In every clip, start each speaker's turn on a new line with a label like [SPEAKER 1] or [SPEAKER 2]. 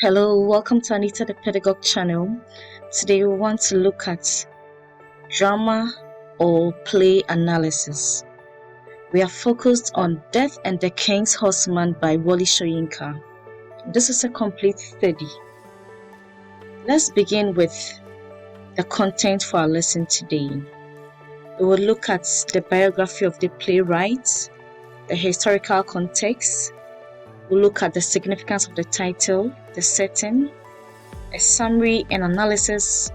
[SPEAKER 1] Hello, welcome to Anita the Pedagogue channel. Today we want to look at drama or play analysis. We are focused on Death and the King's Horseman by Wole Soyinka. This is a complete study. Let's begin with the content for our lesson today. We will look at the biography of the playwright, the historical context. We'll look at the significance of the title, the setting, a summary and analysis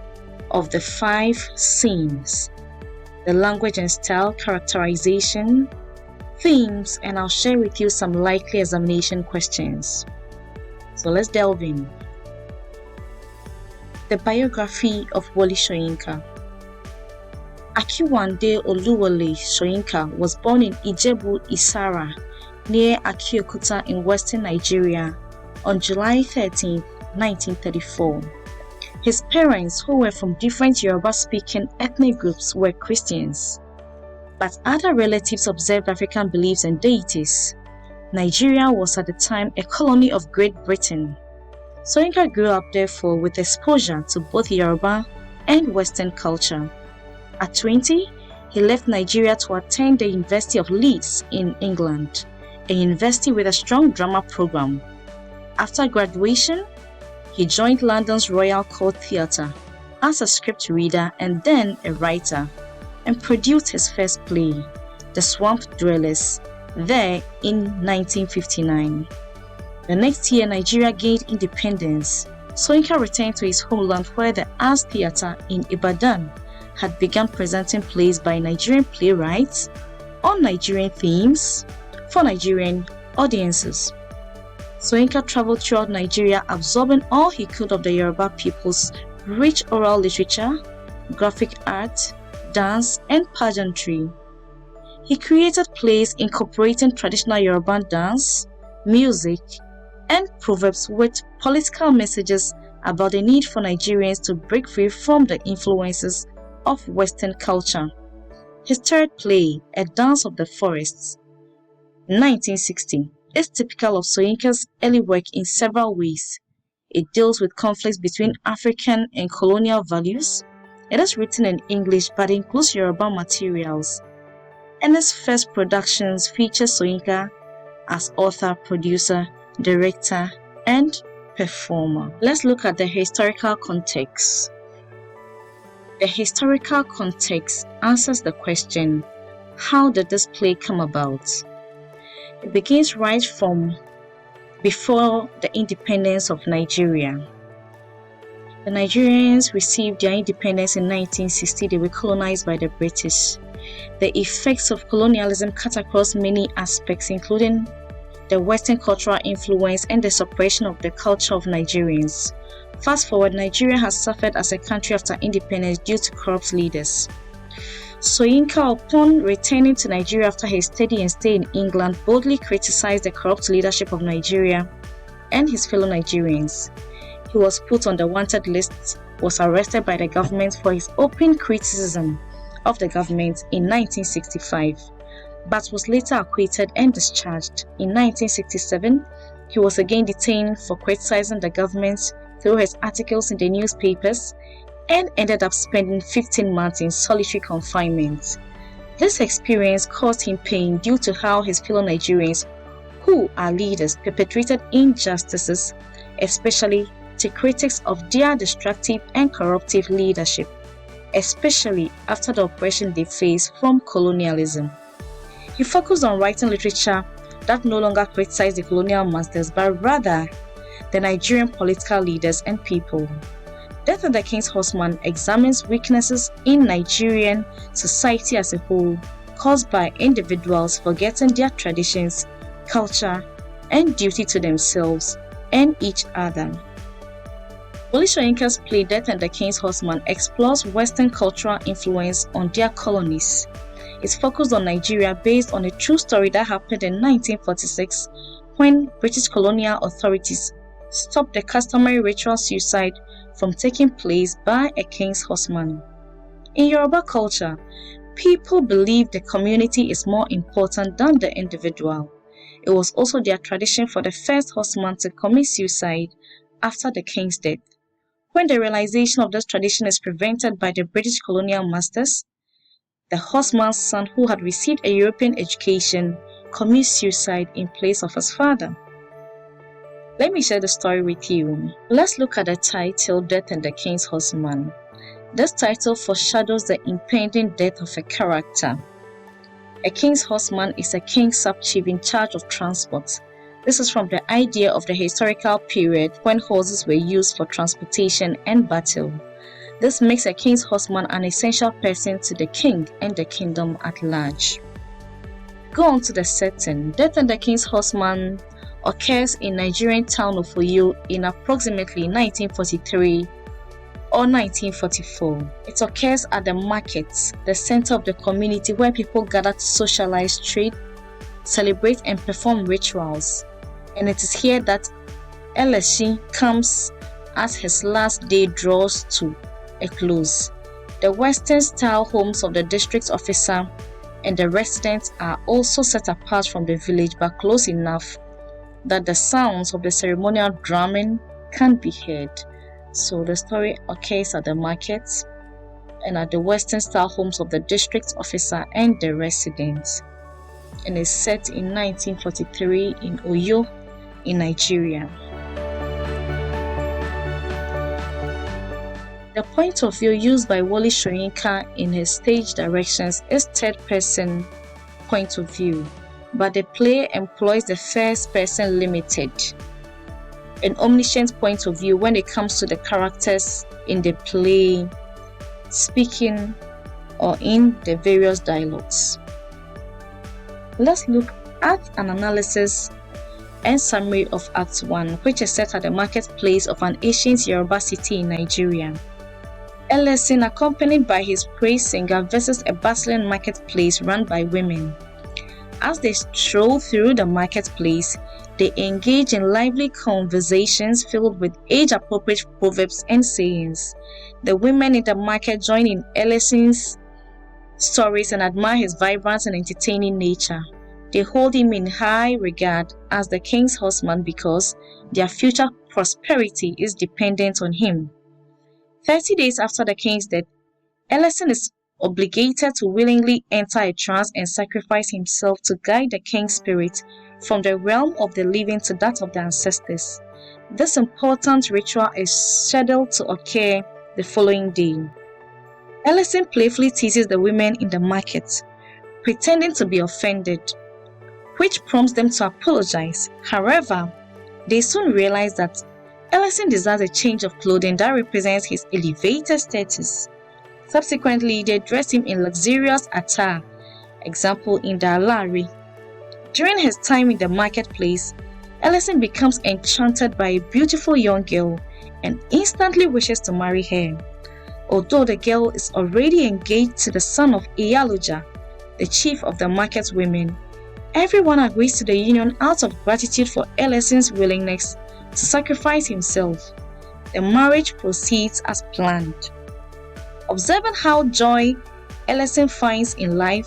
[SPEAKER 1] of the 5 scenes, the language and style characterization, themes, and I'll share with you some likely examination questions. So let's delve in. The biography of Wole Soyinka. Akiwande Oluwole Soyinka was born in Ijebu Isara, near Akiokuta in western Nigeria on July 13, 1934. His parents, who were from different Yoruba-speaking ethnic groups, were Christians, but other relatives observed African beliefs and deities. Nigeria was at the time a colony of Great Britain. Soyinka grew up therefore with exposure to both Yoruba and Western culture. At 20, he left Nigeria to attend the University of Leeds in England, a university with a strong drama program. After graduation, he joined London's Royal Court Theatre as a script reader and then a writer, and produced his first play, The Swamp Dwellers, there in 1959. The next year, Nigeria gained independence. Soyinka returned to his homeland where the Arts Theatre in Ibadan had begun presenting plays by Nigerian playwrights on Nigerian themes for Nigerian audiences. Soyinka traveled throughout Nigeria, absorbing all he could of the Yoruba people's rich oral literature, graphic art, dance, and pageantry. He created plays incorporating traditional Yoruba dance, music, and proverbs with political messages about the need for Nigerians to break free from the influences of Western culture. His third play, A Dance of the Forests, 1960, is typical of Soyinka's early work in several ways. It deals with conflicts between African and colonial values. It is written in English but includes Yoruba materials. And his first productions feature Soyinka as author, producer, director, and performer. Let's look at the historical context. The historical context answers the question, how did this play come about? It begins right from before the independence of Nigeria. The Nigerians received their independence in 1960. They were colonized by the British. The effects of colonialism cut across many aspects, including the Western cultural influence and the suppression of the culture of Nigerians. Fast forward, Nigeria has suffered as a country after independence due to corrupt leaders. Soyinka, upon returning to Nigeria after his study and stay in England, boldly criticized the corrupt leadership of Nigeria and his fellow Nigerians. He was put on the wanted list, was arrested by the government for his open criticism of the government in 1965, but was later acquitted and discharged. In 1967, he was again detained for criticizing the government through his articles in the newspapers and ended up spending 15 months in solitary confinement. This experience caused him pain due to how his fellow Nigerians, who are leaders, perpetrated injustices, especially to critics of their destructive and corruptive leadership, especially after the oppression they faced from colonialism. He focused on writing literature that no longer criticized the colonial masters, but rather the Nigerian political leaders and people. Death and the King's Horseman examines weaknesses in Nigerian society as a whole, caused by individuals forgetting their traditions, culture, and duty to themselves and each other. Wole Soyinka's play Death and the King's Horseman explores Western cultural influence on their colonies. It's focused on Nigeria based on a true story that happened in 1946 when British colonial authorities stopped the customary ritual suicide from taking place by a king's horseman. In Yoruba culture, people believe the community is more important than the individual. It was also their tradition for the first horseman to commit suicide after the king's death. When the realization of this tradition is prevented by the British colonial masters, the horseman's son, who had received a European education, commits suicide in place of his father. Let me share the story with you. Let's look at the title, Death and the King's Horseman. This title foreshadows the impending death of a character. A king's horseman is a king's sub-chief in charge of transport. This is from the idea of the historical period when horses were used for transportation and battle. This makes a king's horseman an essential person to the king and the kingdom at large. Go on to the setting. Death and the King's Horseman occurs in Nigerian town of Oyo in approximately 1943 or 1944. It occurs at the market, the center of the community where people gather to socialize, trade, celebrate and perform rituals. And it is here that Eleshi comes as his last day draws to a close. The Western style homes of the district officer and the residents are also set apart from the village but close enough that the sounds of the ceremonial drumming can be heard. So the story occurs at the markets and at the Western style homes of the district officer and the residents, and is set in 1943 in Oyo in Nigeria. The point of view used by Wole Soyinka in his stage directions is third-person point of view, but the play employs the first-person limited, an omniscient point of view when it comes to the characters in the play, speaking, or in the various dialogues. Let's look at an analysis and summary of Act 1, which is set at the marketplace of an ancient Yoruba city in Nigeria. Elesin, accompanied by his praise singer, visits a bustling marketplace run by women. As they stroll through the marketplace, they engage in lively conversations filled with age-appropriate proverbs and sayings. The women in the market join in Elesin's stories and admire his vibrant and entertaining nature. They hold him in high regard as the king's horseman because their future prosperity is dependent on him. 30 days after the king's death, Elesin is obligated to willingly enter a trance and sacrifice himself to guide the king's spirit from the realm of the living to that of the ancestors. This important ritual is scheduled to occur the following day. Elesin playfully teases the women in the market, pretending to be offended, which prompts them to apologize. However, they soon realize that Elesin desires a change of clothing that represents his elevated status. Subsequently, they dress him in luxurious attire, example in the Alari. During his time in the marketplace, Elesin becomes enchanted by a beautiful young girl and instantly wishes to marry her. Although the girl is already engaged to the son of Iyaloja, the chief of the market women, everyone agrees to the union out of gratitude for Elesin's willingness to sacrifice himself. The marriage proceeds as planned. Observing how joy Elesin finds in life,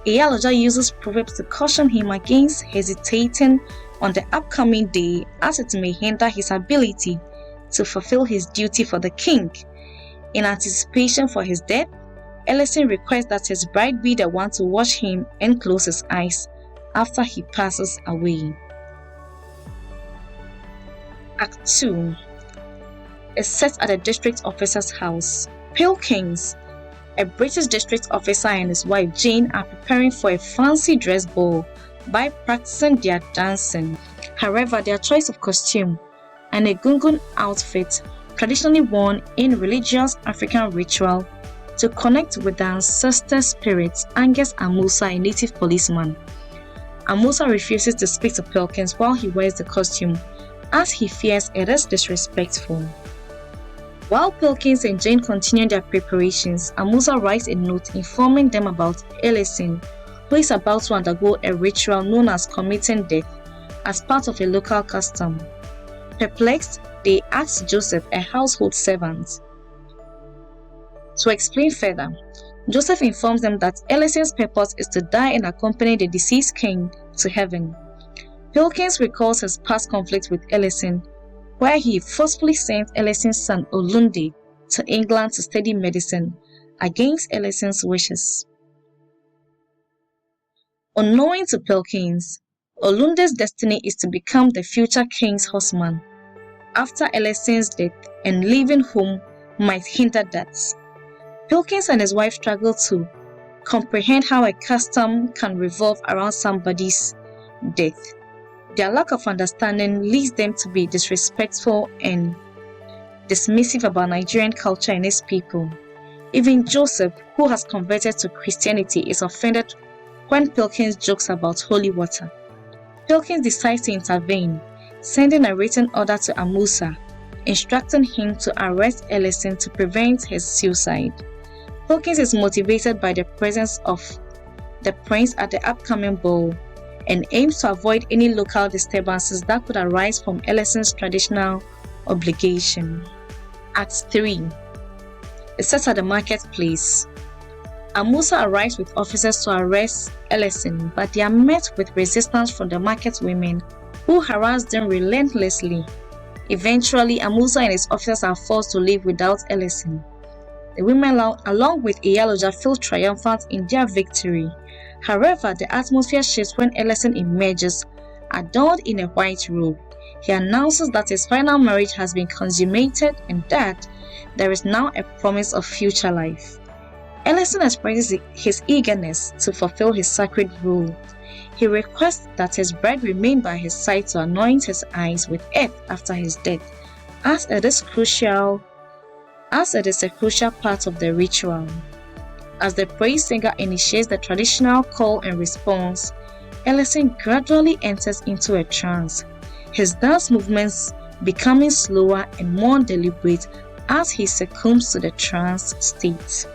[SPEAKER 1] Iyaloja uses proverbs to caution him against hesitating on the upcoming day, as it may hinder his ability to fulfill his duty for the king. In anticipation for his death, Elesin requests that his bride be the one to watch him and close his eyes after he passes away. Act 2 is set at the district officer's house. Pilkins, a British district officer, and his wife Jane are preparing for a fancy dress ball by practicing their dancing. However, their choice of costume and a gungun outfit, traditionally worn in religious African ritual to connect with the ancestor spirits, angers Amusa, a native policeman. Amusa refuses to speak to Pilkins while he wears the costume, as he fears it is disrespectful. While Pilkins and Jane continue their preparations, Amusa writes a note informing them about Elesin, who is about to undergo a ritual known as committing death as part of a local custom. Perplexed, they ask Joseph, a household servant, to explain further. Joseph informs them that Elesin's purpose is to die and accompany the deceased king to heaven. Pilkins recalls his past conflict with Elesin, where he forcefully sent Ellison's son Olunde to England to study medicine against Ellison's wishes. Unknowing to Pilkins, Olunde's destiny is to become the future king's horseman after Ellison's death, and leaving home might hinder that. Pilkins and his wife struggle to comprehend how a custom can revolve around somebody's death. Their lack of understanding leads them to be disrespectful and dismissive about Nigerian culture and its people. Even Joseph, who has converted to Christianity, is offended when Pilkins jokes about holy water. Pilkins decides to intervene, sending a written order to Amusa, instructing him to arrest Ellison to prevent his suicide. Pilkins is motivated by the presence of the prince at the upcoming ball and aims to avoid any local disturbances that could arise from Ellison's traditional obligation. Act 3. It's set at the marketplace. Amusa arrives with officers to arrest Ellison, but they are met with resistance from the market women, who harass them relentlessly. Eventually, Amusa and his officers are forced to leave without Ellison. The women, along with Iyaloja, feel triumphant in their victory. However, the atmosphere shifts when Ellison emerges, adorned in a white robe. He announces that his final marriage has been consummated and that there is now a promise of future life. Ellison expresses his eagerness to fulfill his sacred role. He requests that his bride remain by his side to anoint his eyes with earth after his death, as it is a crucial part of the ritual. As the praise singer initiates the traditional call and response, Ellison gradually enters into a trance, his dance movements becoming slower and more deliberate as he succumbs to the trance state.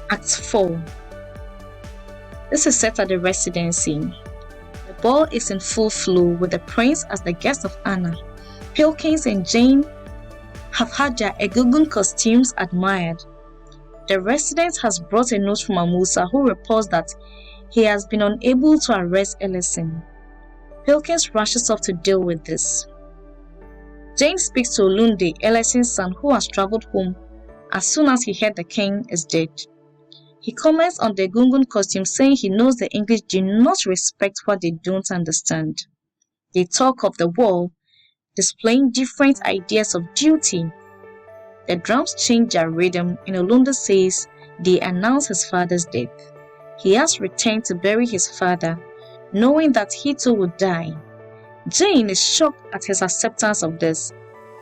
[SPEAKER 1] Act 4. This is set at the residency. The ball is in full flow with the prince as the guest of honor. Pilkins and Jane have had their Egungun costumes admired. The resident has brought a note from Amusa, who reports that he has been unable to arrest Ellison. Pilkins rushes off to deal with this. Jane speaks to Olunde, Ellison's son, who has traveled home as soon as he heard the king is dead. He comments on the Egungun costume, saying he knows the English do not respect what they don't understand. They talk of the war, displaying different ideas of duty. The drums change their rhythm, and Olunde says they announce his father's death. He has returned to bury his father, knowing that he too would die. Jane is shocked at his acceptance of this.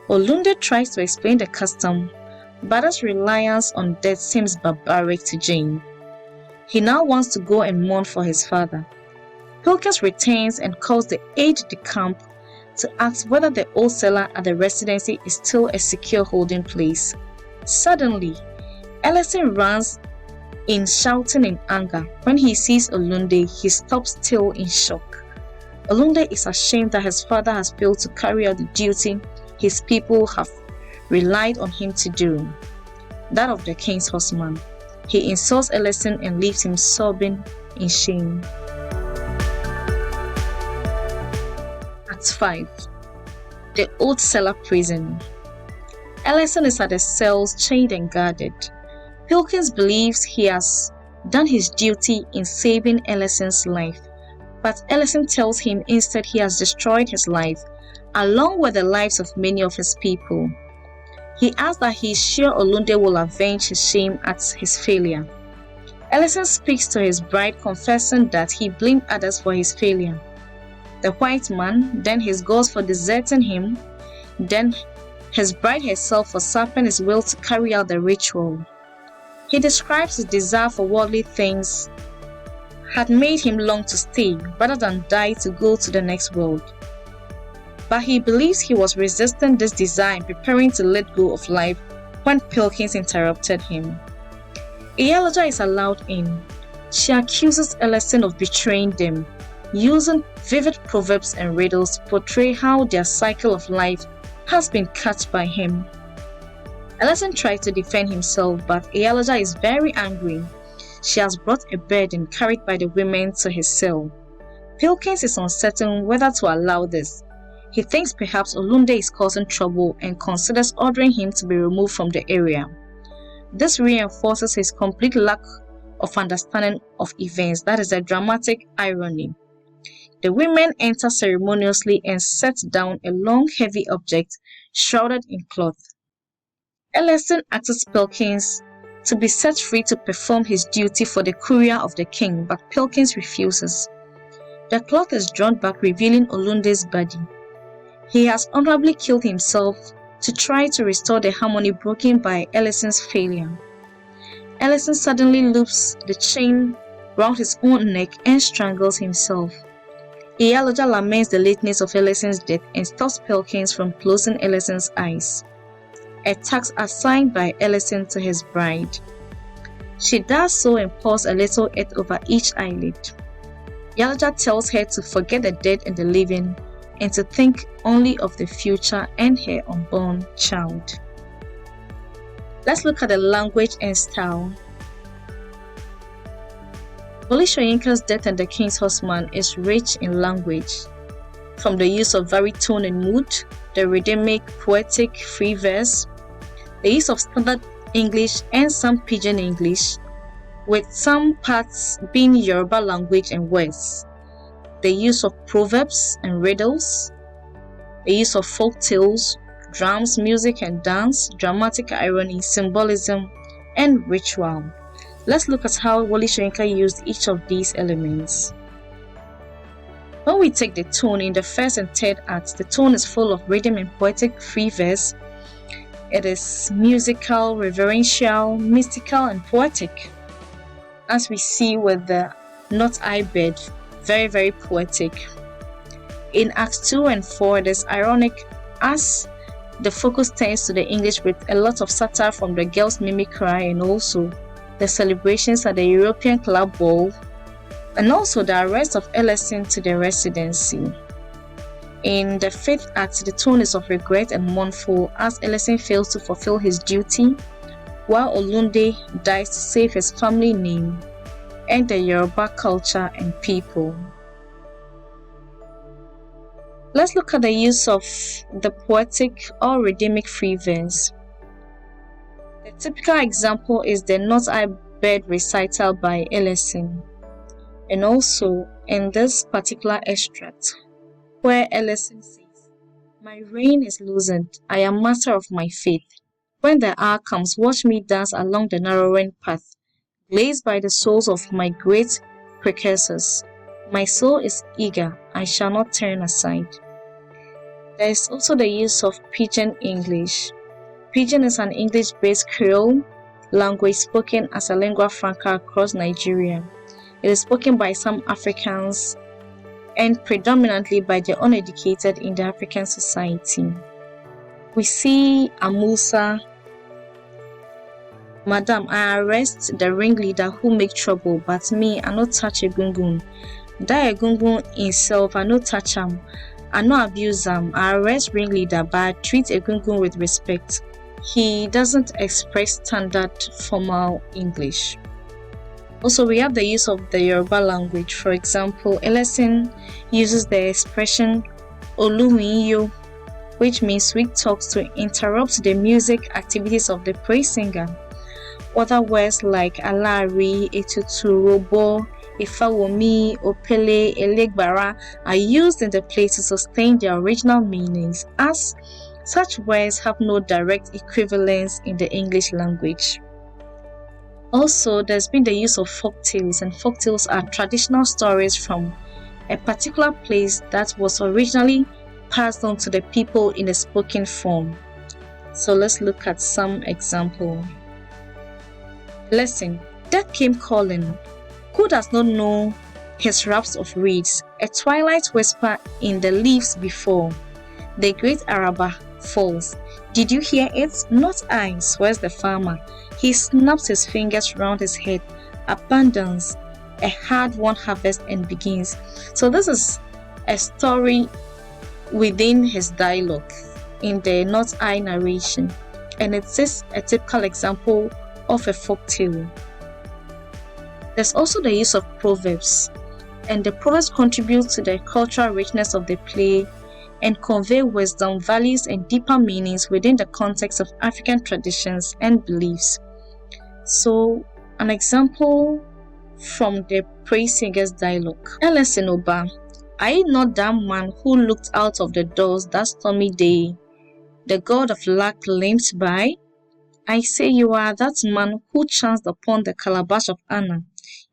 [SPEAKER 1] Olunde tries to explain the custom, but his reliance on death seems barbaric to Jane. He now wants to go and mourn for his father. Pilkins returns and calls the aide-de-camp to ask whether the old cellar at the residency is still a secure holding place. Suddenly, Ellison runs in, shouting in anger. When he sees Olunde, he stops still in shock. Olunde is ashamed that his father has failed to carry out the duty his people have relied on him to do, that of the king's horseman. He insults Ellison and leaves him sobbing in shame. Act 5. The old cellar prison. Ellison is at the cells, chained and guarded. Pilkins believes he has done his duty in saving Ellison's life, but Ellison tells him instead he has destroyed his life, along with the lives of many of his people. He asks that he is sure Olunde will avenge his shame at his failure. Ellison speaks to his bride, confessing that he blamed others for his failure. The white man, then his gods for deserting him, then his bride herself for sapping his will to carry out the ritual. He describes his desire for worldly things had made him long to stay rather than die to go to the next world. But he believes he was resisting this desire and preparing to let go of life when Pilkins interrupted him. Iyaloja is allowed in. She accuses Ellison of betraying them, using vivid proverbs and riddles to portray how their cycle of life has been cut by him. Ellison tries to defend himself, but Iyaloja is very angry. She has brought a burden carried by the women to his cell. Pilkins is uncertain whether to allow this. He thinks perhaps Olunde is causing trouble and considers ordering him to be removed from the area. This reinforces his complete lack of understanding of events. That is a dramatic irony. The women enter ceremoniously and set down a long, heavy object shrouded in cloth. Ellison asks Pilkins to be set free to perform his duty for the courier of the king, but Pilkins refuses. The cloth is drawn back, revealing Olunde's body. He has honorably killed himself to try to restore the harmony broken by Ellison's failure. Ellison suddenly loops the chain round his own neck and strangles himself. Iyaloja laments the lateness of Ellison's death and stops Pilkins from closing Ellison's eyes, a task assigned by Ellison to his bride. She does so and pours a little earth over each eyelid. Iyaloja tells her to forget the dead and the living and to think only of the future and her unborn child. Let's look at the language and style. Wole Soyinka's Death and the King's Horseman is rich in language, from the use of varied tone and mood, the rhythmic, poetic, free verse, the use of standard English and some pidgin English, with some parts being Yoruba language and words, the use of proverbs and riddles, the use of folk tales, drums, music and dance, dramatic irony, symbolism, and ritual. Let's look at how Wole Soyinka used each of these elements. When we take the tone in the first and third acts, the tone is full of rhythm and poetic free verse. It is musical, reverential, mystical, and poetic. As we see with the Not I Bed, very, very poetic. In Acts 2 and 4, it is ironic as the focus turns to the English with a lot of satire from the girls' mimicry and also the celebrations at the European Club Ball, and also the arrest of Ellison to the residency. In the fifth act, the tone is of regret and mournful as Ellison fails to fulfill his duty, while Olunde dies to save his family name and the Yoruba culture and people. Let's look at the use of the poetic or rhythmic free verse. The typical example is the Not I Bed recital by Ellison, and also in this particular extract where Ellison says, "My reign is loosened, I am master of my fate. When the hour comes, watch me dance along the narrowing path, glazed by the souls of my great precursors. My soul is eager, I shall not turn aside." There is also the use of pidgin English. Pidgin is an English-based Creole language spoken as a lingua franca across Nigeria. It is spoken by some Africans and predominantly by the uneducated in the African society. We see Amusa, "Madam, I arrest the ringleader who make trouble, but me, I no touch Egungun. That Egungun himself, I no touch him. I no abuse him. I arrest ringleader, but I treat Egungun with respect. He doesn't express standard formal English." Also, we have the use of the Yoruba language. For example, Ellison uses the expression Oluwinyo, which means sweet talks, to interrupt the music activities of the praise singer. Other words like Alari, Etutu, Robo, Ifawomi, Opele, Elegbara are used in the play to sustain their original meanings, as such words have no direct equivalence in the English language. Also, there's been the use of folktales, and folktales are traditional stories from a particular place that was originally passed on to the people in a spoken form. So let's look at some example. Lesson: Death came calling. Who does not know his raps of reeds? A twilight whisper in the leaves before the great Araba falls. Did you hear it? Not I, swears the farmer. He snaps his fingers round his head, abandons a hard-won harvest and begins. So this is a story within his dialogue in the Not I narration, and it is a typical example of a folktale. There's also the use of proverbs, and the proverbs contribute to the cultural richness of the play and convey wisdom, values, and deeper meanings within the context of African traditions and beliefs. So, an example from the praise singers dialogue. Ellison Oba, are you not that man who looked out of the doors that stormy day, the god of luck limped by? I say you are that man who chanced upon the calabash of Anna.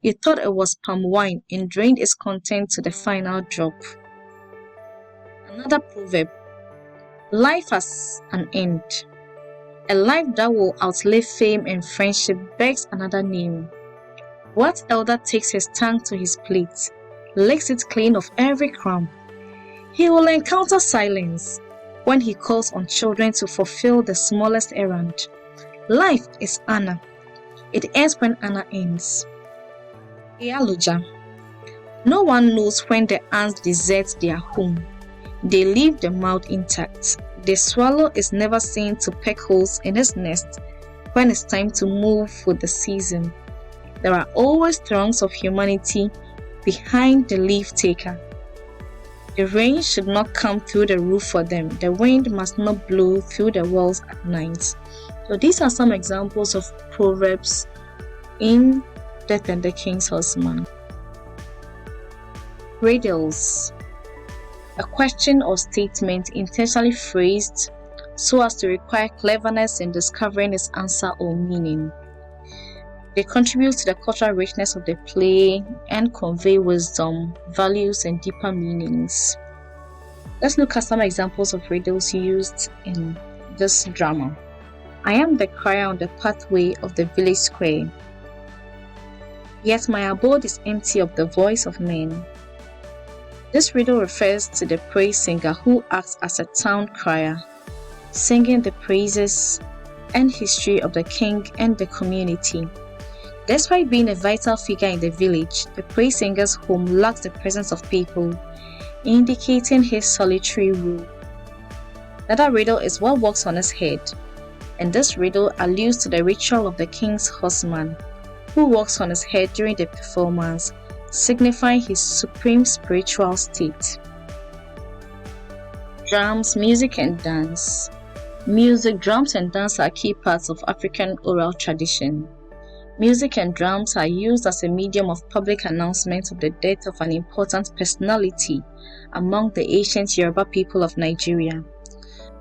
[SPEAKER 1] You thought it was palm wine and drained its contents to the final drop. Another proverb, life has an end. A life that will outlive fame and friendship begs another name. What elder takes his tongue to his plate, licks it clean of every crumb? He will encounter silence when he calls on children to fulfill the smallest errand. Life is Anna. It ends when Anna ends. Iyaloja. No one knows when the ants desert their home. They leave the mouth intact. The swallow is never seen to peck holes in its nest when it's time to move with the season. There are always throngs of humanity behind the leaf taker. The rain should not come through the roof for them. The wind must not blow through the walls at night. So these are some examples of proverbs in Death and the King's Horseman. Riddles. A question or statement intentionally phrased so as to require cleverness in discovering its answer or meaning. They contribute to the cultural richness of the play and convey wisdom, values, and deeper meanings. Let's look at some examples of riddles used in this drama. I am the crier on the pathway of the village square, yet my abode is empty of the voice of men. This riddle refers to the praise singer who acts as a town crier, singing the praises and history of the king and the community. Despite being a vital figure in the village, the praise singer's home lacks the presence of people, indicating his solitary rule. Another riddle is what walks on his head, and this riddle alludes to the ritual of the king's horseman, who walks on his head during the performance, signifying his supreme spiritual state. Drums, music, and dance. Music, drums, and dance are key parts of African oral tradition. Music and drums are used as a medium of public announcement of the death of an important personality among the ancient Yoruba people of Nigeria.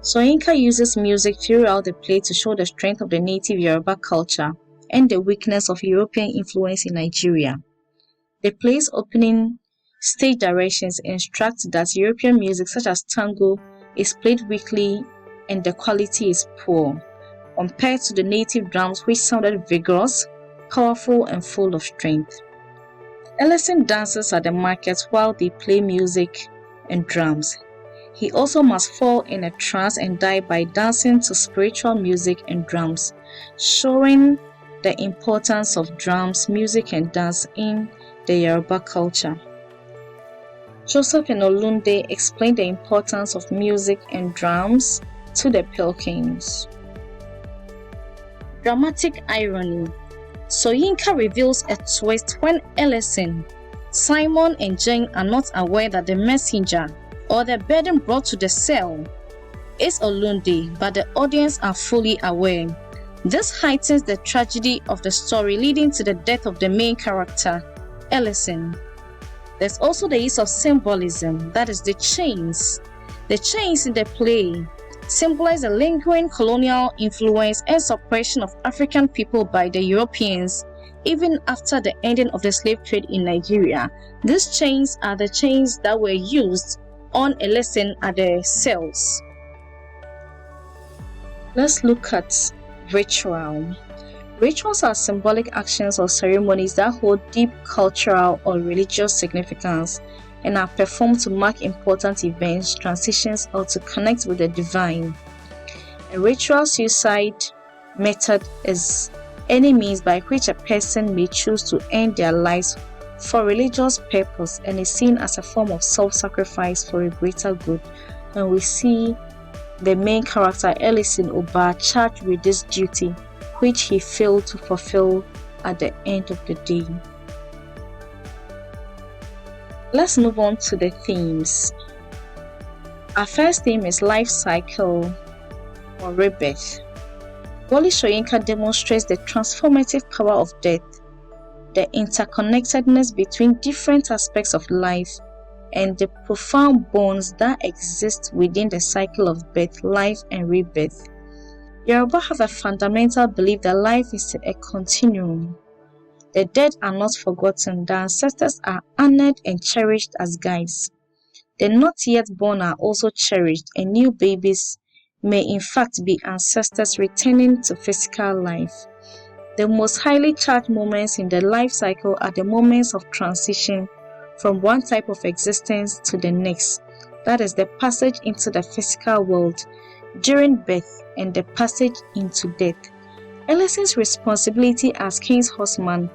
[SPEAKER 1] Soyinka uses music throughout the play to show the strength of the native Yoruba culture and the weakness of European influence in Nigeria. The play's opening stage directions instruct that European music such as tango is played weakly and the quality is poor, compared to the native drums which sounded vigorous, powerful, and full of strength. Ellison dances at the market while they play music and drums. He also must fall in a trance and die by dancing to spiritual music and drums, showing the importance of drums, music, and dance in the Yoruba culture. Joseph and Olunde explain the importance of music and drums to the Pilkins. Dramatic irony. Soyinka reveals a twist when Ellison, Simon, and Jane are not aware that the messenger or the burden brought to the cell is Olunde, but the audience are fully aware. This heightens the tragedy of the story, leading to the death of the main character, Ellison. There's also the use of symbolism, that is the chains. The chains in the play symbolize the lingering colonial influence and suppression of African people by the Europeans, even after the ending of the slave trade in Nigeria. These chains are the chains that were used on Ellison at the cells. Let's look at ritual. Rituals are symbolic actions or ceremonies that hold deep cultural or religious significance and are performed to mark important events, transitions, or to connect with the divine. A ritual suicide method is any means by which a person may choose to end their lives for religious purpose and is seen as a form of self-sacrifice for a greater good. And we see the main character Ellison Oba charged with this duty, which he failed to fulfill at the end of the day. Let's move on to the themes. Our first theme is life cycle or rebirth. Wole Soyinka demonstrates the transformative power of death, the interconnectedness between different aspects of life, and the profound bonds that exist within the cycle of birth, life, and rebirth. Yoruba have a fundamental belief that life is a continuum. The dead are not forgotten, the ancestors are honored and cherished as guides. The not yet born are also cherished, and new babies may in fact be ancestors returning to physical life. The most highly charged moments in the life cycle are the moments of transition from one type of existence to the next, that is the passage into the physical world during birth and the passage into death. Ellison's responsibility as King's Horseman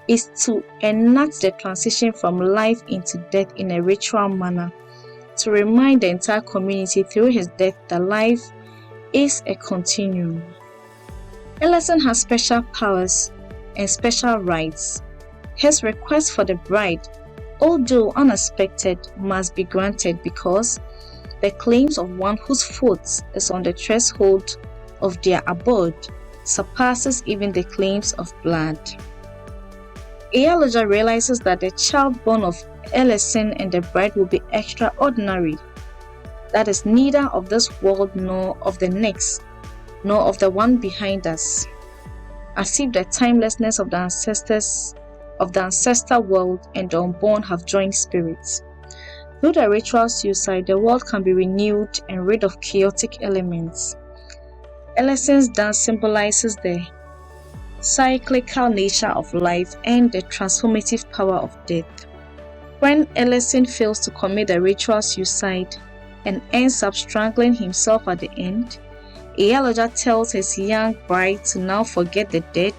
[SPEAKER 1] is to enact the transition from life into death in a ritual manner, to remind the entire community through his death that life is a continuum. Ellison has special powers and special rights. His request for the bride, although unexpected, must be granted because the claims of one whose foot is on the threshold of their abode surpasses even the claims of blood. Iyaloja realizes that the child born of Ellison and the bride will be extraordinary, that is neither of this world nor of the next, nor of the one behind us, as if the timelessness of the ancestors of the ancestor world and the unborn have joined spirits. Through the ritual suicide, the world can be renewed and rid of chaotic elements. Ellison's dance symbolizes the cyclical nature of life and the transformative power of death. When Ellison fails to commit the ritual suicide and ends up strangling himself at the end, Iyaloja tells his young bride to now forget the dead,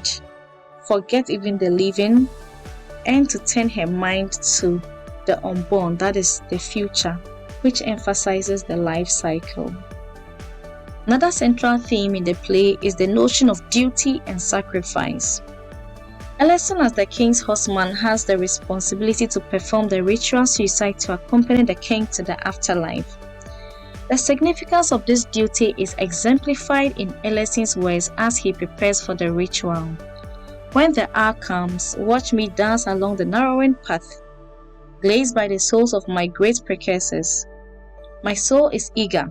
[SPEAKER 1] forget even the living, and to turn her mind to the unborn, that is the future, which emphasizes the life cycle. Another central theme in the play is the notion of duty and sacrifice. Ellison, as the King's Horseman, has the responsibility to perform the ritual suicide to accompany the king to the afterlife. The significance of this duty is exemplified in Ellison's words as he prepares for the ritual. When the hour comes, watch me dance along the narrowing path, glazed by the souls of my great precursors. My soul is eager.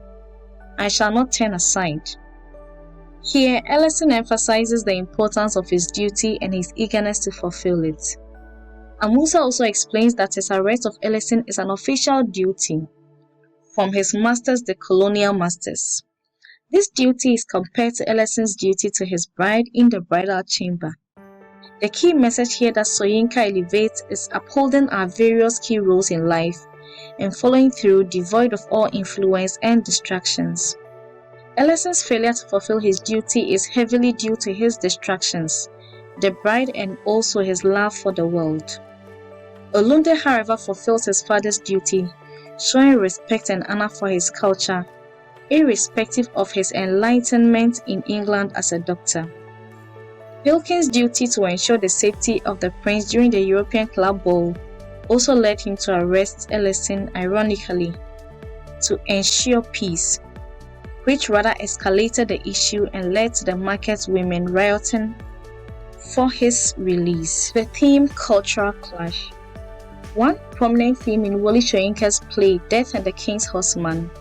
[SPEAKER 1] I shall not turn aside. Here, Ellison emphasizes the importance of his duty and his eagerness to fulfill it. Amusa also explains that his arrest of Ellison is an official duty from his masters, the colonial masters. This duty is compared to Ellison's duty to his bride in the bridal chamber. The key message here that Soyinka elevates is upholding our various key roles in life and following through devoid of all influence and distractions. Ellison's failure to fulfill his duty is heavily due to his distractions, the bride, and also his love for the world. Olunde, however, fulfills his father's duty, showing respect and honor for his culture, irrespective of his enlightenment in England as a doctor. Pilkins' duty to ensure the safety of the prince during the European Club Ball also led him to arrest Ellison, ironically, to ensure peace, which rather escalated the issue and led to the market women rioting for his release. The theme, cultural clash. One prominent theme in Wole Soyinka's play, Death and the King's Horseman,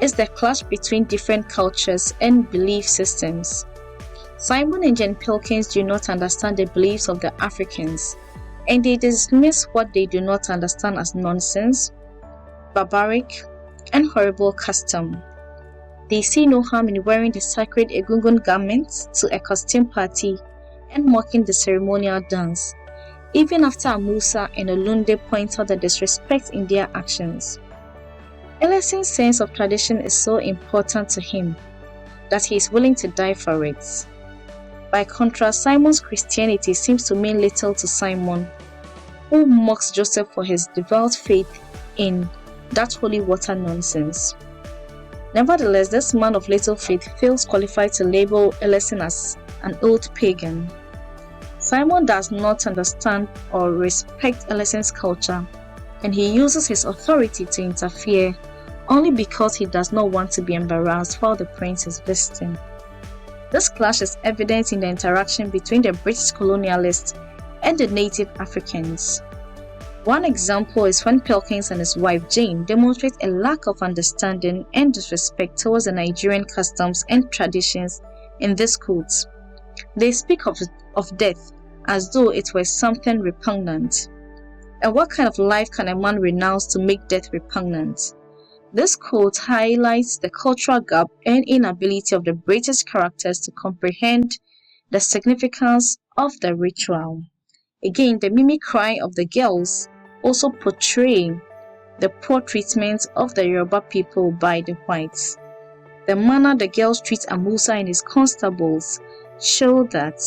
[SPEAKER 1] is the clash between different cultures and belief systems. Simon and Jane Pilkins do not understand the beliefs of the Africans, and they dismiss what they do not understand as nonsense, barbaric, and horrible custom. They see no harm in wearing the sacred Egungun garments to a costume party and mocking the ceremonial dance, even after Amusa and Olunde point out the disrespect in their actions. Ellison's sense of tradition is so important to him that he is willing to die for it. By contrast, Simon's Christianity seems to mean little to Simon, who mocks Joseph for his devout faith in that holy water nonsense. Nevertheless, this man of little faith feels qualified to label Ellison as an old pagan. Simon does not understand or respect Ellison's culture, and he uses his authority to interfere, only because he does not want to be embarrassed while the prince is visiting. This clash is evident in the interaction between the British colonialists and the native Africans. One example is when Perkins and his wife Jane demonstrate a lack of understanding and disrespect towards the Nigerian customs and traditions in this quote. They speak of death as though it were something repugnant. And what kind of life can a man renounce to make death repugnant? This quote highlights the cultural gap and inability of the British characters to comprehend the significance of the ritual. Again, the mimicry of the girls also portray the poor treatment of the Yoruba people by the whites. The manner the girls treat Amusa and his constables show that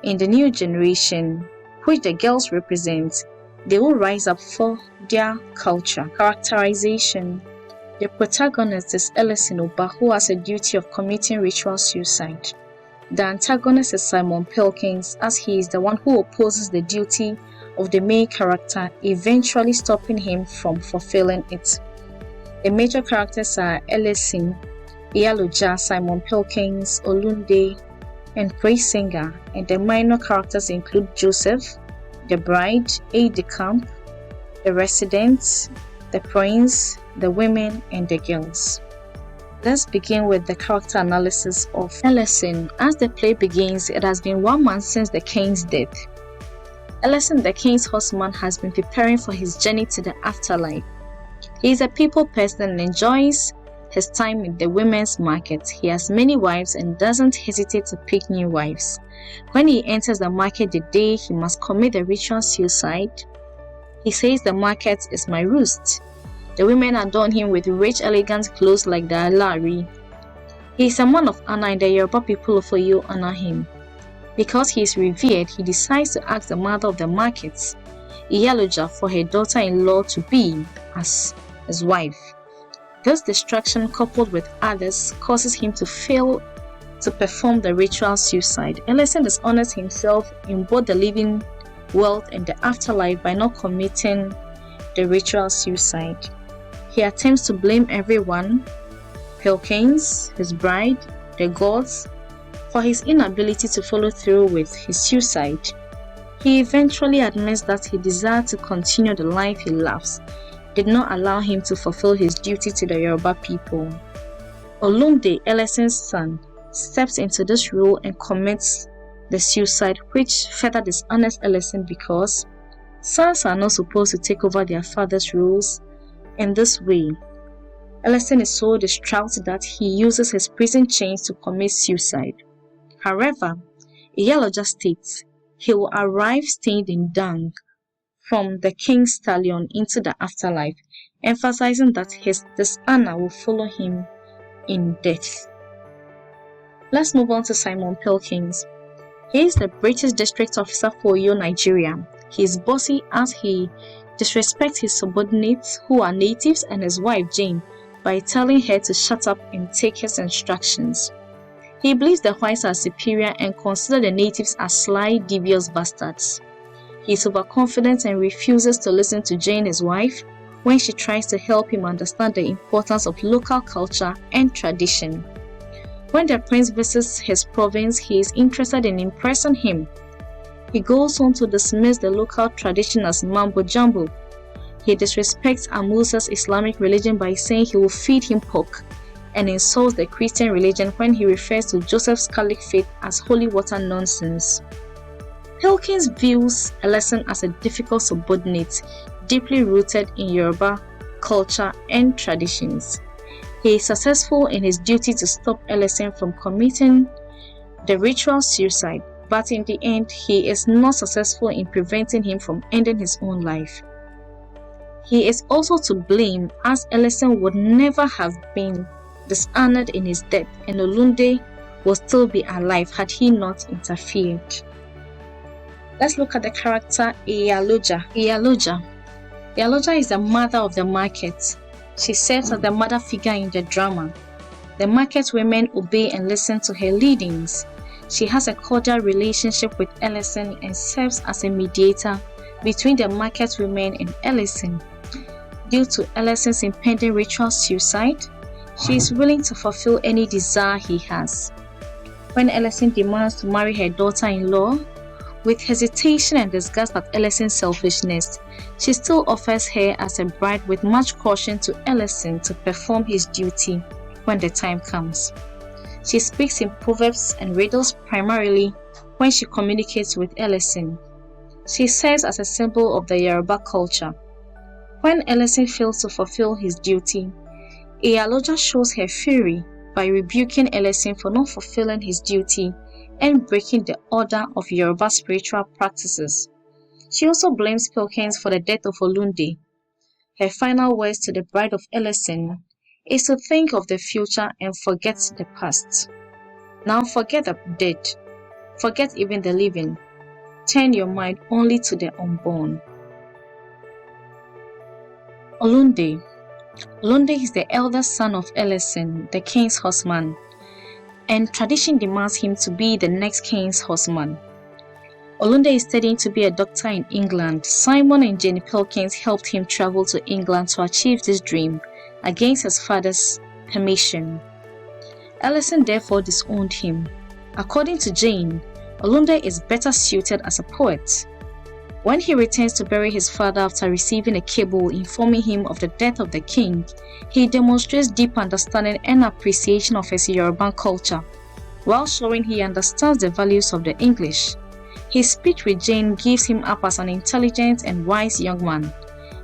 [SPEAKER 1] in the new generation, which the girls represent, they will rise up for their culture. Characterization. The protagonist is Ellison Oba, who has a duty of committing ritual suicide. The antagonist is Simon Perkins, as he is the one who opposes the duty of the main character, eventually stopping him from fulfilling it. The major characters are Ellison, Iyaloja, Simon Perkins, Olunde, and Praise Singer, and the minor characters include Joseph, the bride, aide de camp, the residents, the prince, the women, and the girls. Let's begin with the character analysis of Ellison. As the play begins, it has been 1 month since the king's death. Ellison, the king's horseman, has been preparing for his journey to the afterlife. He is a people person and enjoys his time in the women's market. He has many wives and doesn't hesitate to pick new wives. When he enters the market the day he must commit the ritual suicide, he says the market is my roost. The women adorn him with rich, elegant clothes like the Alari. He is a man of honor and the Yoruba people of Oyo honor him. Because he is revered, he decides to ask the mother of the markets, Iyaloja, for her daughter-in-law to be as his wife. This distraction, coupled with others, causes him to fail to perform the ritual suicide. Ellison dishonors himself in both the living world and the afterlife by not committing the ritual suicide. He attempts to blame everyone, Perkins, his bride, the gods, for his inability to follow through with his suicide. He eventually admits that his desire to continue the life he loves did not allow him to fulfill his duty to the Yoruba people. Olumde, Ellison's son, steps into this role and commits the suicide, which further dishonors Ellison because sons are not supposed to take over their father's roles in this way. Ellison is so distraught that he uses his prison chains to commit suicide. However, Iyaloja states he will arrive stained in dung from the king's stallion into the afterlife, emphasizing that his dishonor will follow him in death. Let's move on to Simon Perkins. He is the British district officer for Oyo, Nigeria. He is bossy as he disrespects his subordinates who are natives and his wife Jane by telling her to shut up and take his instructions. He believes the whites are superior and considers the natives as sly, devious bastards. He is overconfident and refuses to listen to Jane, his wife, when she tries to help him understand the importance of local culture and tradition. When the prince visits his province, he is interested in impressing him. He goes on to dismiss the local tradition as mambo jumbo. He disrespects Amusa's Islamic religion by saying he will feed him pork, and insults the Christian religion when he refers to Joseph's Catholic faith as holy water nonsense. Perkins views Ellison as a difficult subordinate, deeply rooted in Yoruba culture and traditions. He is successful in his duty to stop Ellison from committing the ritual suicide, but in the end, he is not successful in preventing him from ending his own life. He is also to blame, as Ellison would never have been dishonored in his death, and Olunde would still be alive had he not interfered. Let's look at the character Iyaloja. Iyaloja is the mother of the market. She serves as the mother figure in the drama. The market women obey and listen to her leadings. She has a cordial relationship with Ellison and serves as a mediator between the market women and Ellison. Due to Ellison's impending ritual suicide, she is willing to fulfill any desire he has. When Ellison demands to marry her daughter-in-law, with hesitation and disgust at Ellison's selfishness, she still offers her as a bride with much caution to Ellison to perform his duty when the time comes. She speaks in proverbs and riddles primarily when she communicates with Ellison. She serves as a symbol of the Yoruba culture. When Ellison fails to fulfill his duty, Iyaloja shows her fury by rebuking Ellison for not fulfilling his duty and breaking the order of Yoruba spiritual practices. She also blames Pilkins for the death of Olunde. Her final words to the bride of Ellison is to think of the future and forget the past. Now forget the dead, forget even the living. Turn your mind only to the unborn. Olunde. Olunde is the eldest son of Ellison, the king's horseman, and tradition demands him to be the next king's horseman. Olunde is studying to be a doctor in England. Simon and Jenny Pilkins helped him travel to England to achieve this dream against his father's permission. Ellison therefore disowned him. According to Jane, Olunde is better suited as a poet. When he returns to bury his father after receiving a cable informing him of the death of the king, he demonstrates deep understanding and appreciation of his Yoruban culture, while showing he understands the values of the English. His speech with Jane gives him up as an intelligent and wise young man.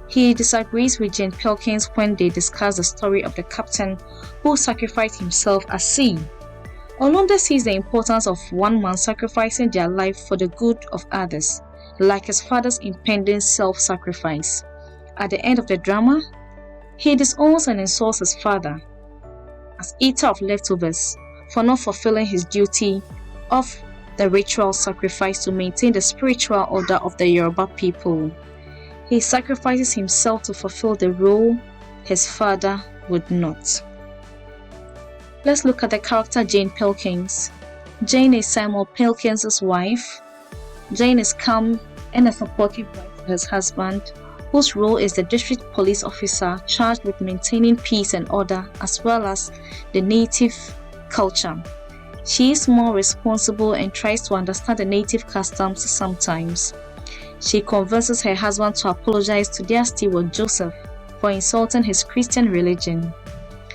[SPEAKER 1] He disagrees with Jane Pilkins when they discuss the story of the captain who sacrificed himself at sea. Olunde sees the importance of one man sacrificing their life for the good of others, like his father's impending self-sacrifice. At the end of the drama, he disowns and insults his father as eater of leftovers for not fulfilling his duty of the ritual sacrifice to maintain the spiritual order of the Yoruba people. He sacrifices himself to fulfill the role his father would not. Let's look at the character Jane Pilkins. Jane is Samuel Pilkins' wife. Jane is calm and a supportive wife to his husband, whose role is the district police officer charged with maintaining peace and order as well as the native culture. She is more responsible and tries to understand the native customs sometimes. She convinces her husband to apologize to their steward Joseph for insulting his Christian religion.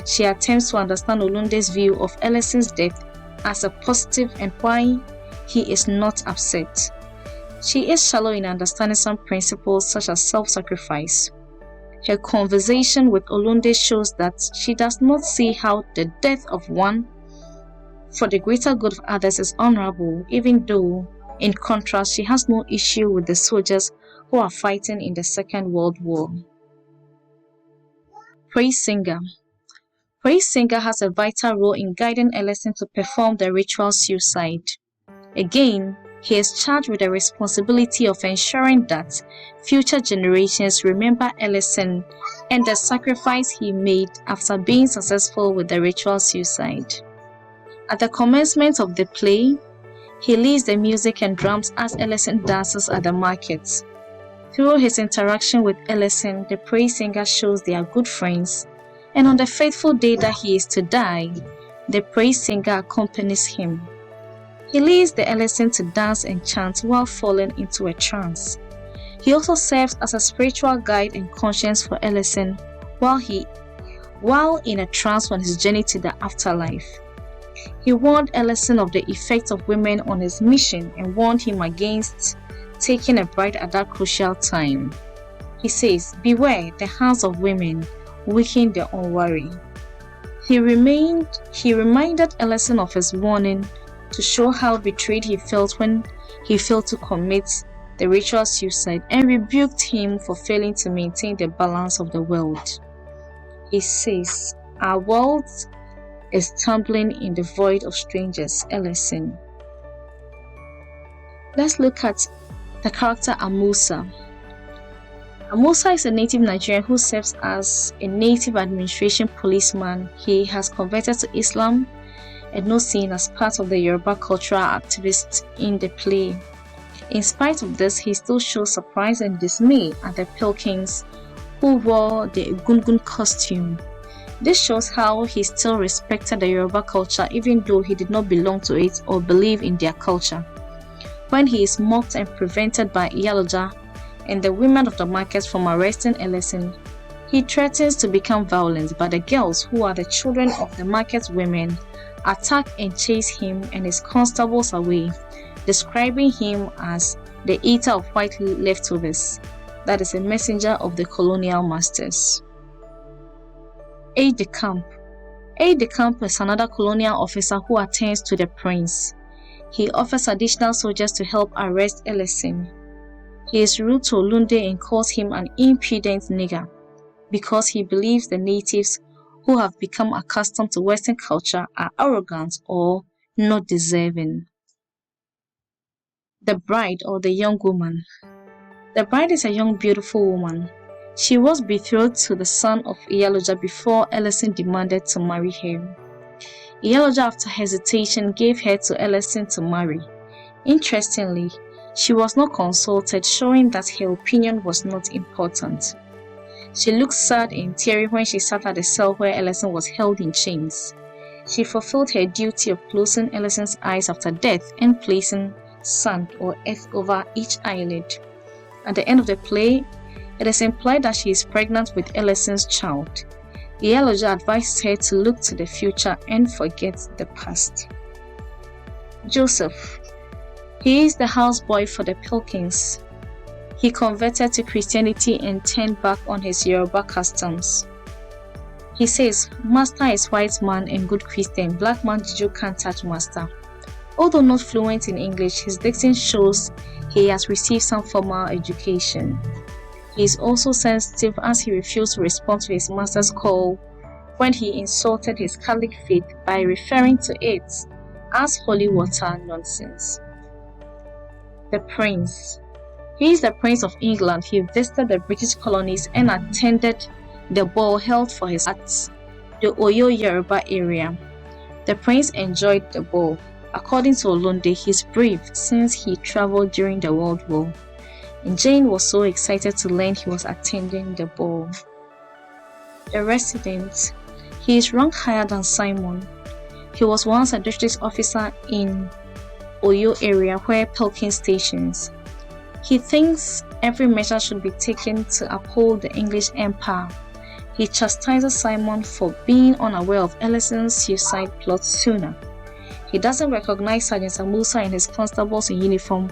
[SPEAKER 1] She attempts to understand Olunde's view of Ellison's death as a positive and why he is not upset. She is shallow in understanding some principles such as self-sacrifice. Her conversation with Olunde shows that she does not see how the death of one for the greater good of others is honorable, even though, in contrast, she has no issue with the soldiers who are fighting in the Second World War. Praise Singer. Praise Singer has a vital role in guiding Ellison to perform the ritual suicide. Again, he is charged with the responsibility of ensuring that future generations remember Ellison and the sacrifice he made after being successful with the ritual suicide. At the commencement of the play, he leads the music and drums as Ellison dances at the market. Through his interaction with Ellison, the praise singer shows they are good friends, and on the fateful day that he is to die, the praise singer accompanies him. He leads the Ellison to dance and chant while falling into a trance. He also serves as a spiritual guide and conscience for Ellison while in a trance on his journey to the afterlife. He warned Ellison of the effects of women on his mission and warned him against taking a bride at that crucial time. He says, "Beware the hands of women, weaken the unwary." He reminded Ellison of his warning to show how betrayed he felt when he failed to commit the ritual suicide and rebuked him for failing to maintain the balance of the world. He says, "Our world is tumbling in the void of strangers, Ellison." Let's look at the character Amusa. Amusa is a native Nigerian who serves as a native administration policeman. He has converted to Islam and not seen as part of the Yoruba cultural activists in the play. In spite of this, he still shows surprise and dismay at the Pilkins who wore the Egungun costume. This shows how he still respected the Yoruba culture even though he did not belong to it or believe in their culture. When he is mocked and prevented by Iyaloja and the women of the market from arresting Ellison, he threatens to become violent, but the girls, who are the children of the market women, attack and chase him and his constables away, describing him as the eater of white leftovers, that is, a messenger of the colonial masters. Aide-de-camp. Aide-de-camp is another colonial officer who attends to the prince. He offers additional soldiers to help arrest Ellison. He is rude to Olunde and calls him an impudent nigger because he believes the natives who have become accustomed to Western culture are arrogant or not deserving. The bride, or the young woman. The bride is a young beautiful woman. She was betrothed to the son of Iyaloja before Ellison demanded to marry her. Iyaloja, after hesitation, gave her to Ellison to marry. Interestingly, she was not consulted, showing that her opinion was not important. She looked sad and teary when she sat at the cell where Ellison was held in chains. She fulfilled her duty of closing Ellison's eyes after death and placing sand or earth over each eyelid. At the end of the play, it is implied that she is pregnant with Ellison's child. Iyaloja advises her to look to the future and forget the past. Joseph. He is the houseboy for the Pilkins. He converted to Christianity and turned back on his Yoruba customs. He says, "Master is white man and good Christian. Black man Juju can't touch master." Although not fluent in English, his diction shows he has received some formal education. He is also sensitive as he refused to respond to his master's call when he insulted his Catholic faith by referring to it as holy water nonsense. The Prince. He is the Prince of England. He visited the British colonies and attended the ball held for his at the Oyo Yoruba area. The Prince enjoyed the ball. According to Olunde, he is brave since he traveled during the World War. And Jane was so excited to learn he was attending the ball. The Resident. He is ranked higher than Simon. He was once a district officer in Oyo area where Pilkins stations. He thinks every measure should be taken to uphold the English Empire. He chastises Simon for being unaware of Ellison's suicide plot sooner. He doesn't recognize Sergeant Amusa and his constables in uniform,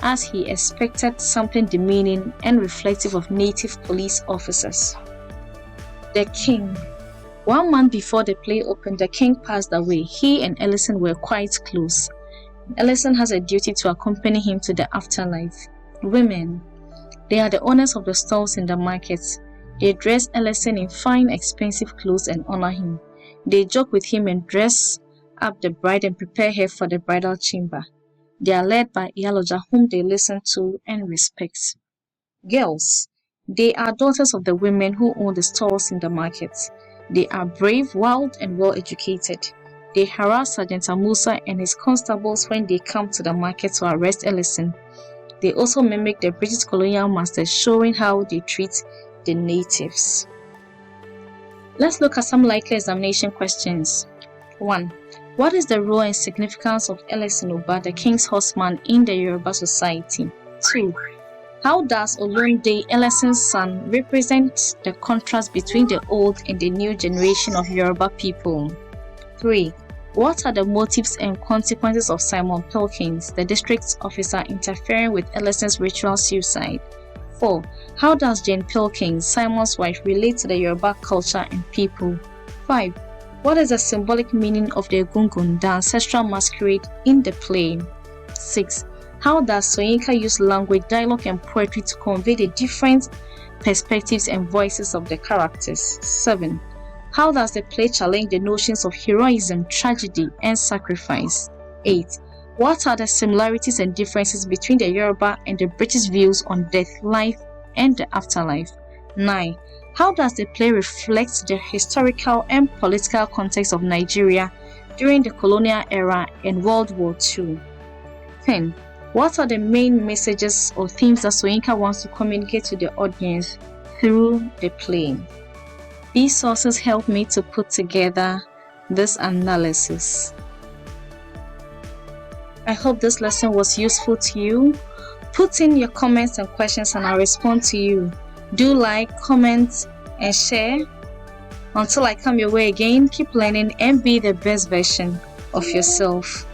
[SPEAKER 1] as he expected something demeaning and reflective of native police officers. The King. 1 month before the play opened, the King passed away. He and Ellison were quite close. Ellison has a duty to accompany him to the afterlife. Women. They are the owners of the stalls in the markets. They dress Ellison in fine, expensive clothes and honor him. They joke with him and dress up the bride and prepare her for the bridal chamber. They are led by Iyaloja, whom they listen to and respect. Girls. They are daughters of the women who own the stalls in the markets. They are brave, wild, and well educated. They harass Sergeant Amusa and his constables when they come to the market to arrest Ellison. They also mimic the British colonial masters, showing how they treat the natives. Let's look at some likely examination questions. 1. What is the role and significance of Ellison Uba, the King's Horseman, in the Yoruba society? 2. How does Olunde, Ellison's son, represent the contrast between the old and the new generation of Yoruba people? 3. What are the motives and consequences of Simon Pilkins, the district officer, interfering with Ellison's ritual suicide? 4. How does Jane Pilkins, Simon's wife, relate to the Yoruba culture and people? 5. What is the symbolic meaning of the Egungun, the ancestral masquerade, in the play? 6. How does Soyinka use language, dialogue, and poetry to convey the different perspectives and voices of the characters? 7. How does the play challenge the notions of heroism, tragedy, and sacrifice? 8. What are the similarities and differences between the Yoruba and the British views on death, life, and the afterlife? 9. How does the play reflect the historical and political context of Nigeria during the colonial era and World War II? 10. What are the main messages or themes that Soyinka wants to communicate to the audience through the play. These sources help me to put together this analysis. I hope this lesson was useful to you. Put in your comments and questions and I'll respond to you. Do like, comment, and share. Until I come your way again, keep learning and be the best version of yourself.